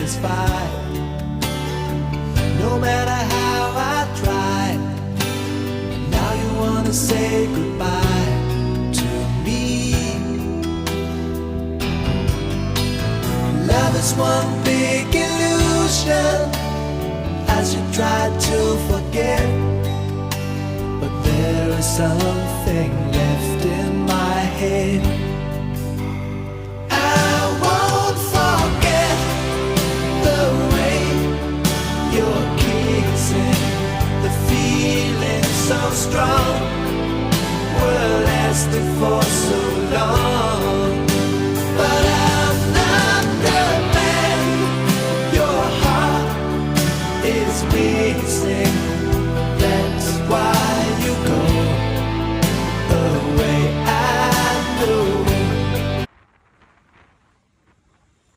satisfied. No matter how I tried, now you wanna say goodbye to me. Love is one big illusion, as you try to forget, but there is something left in my head. I won't forget the way you're kissing, the feeling so strong, we're lasting for so long.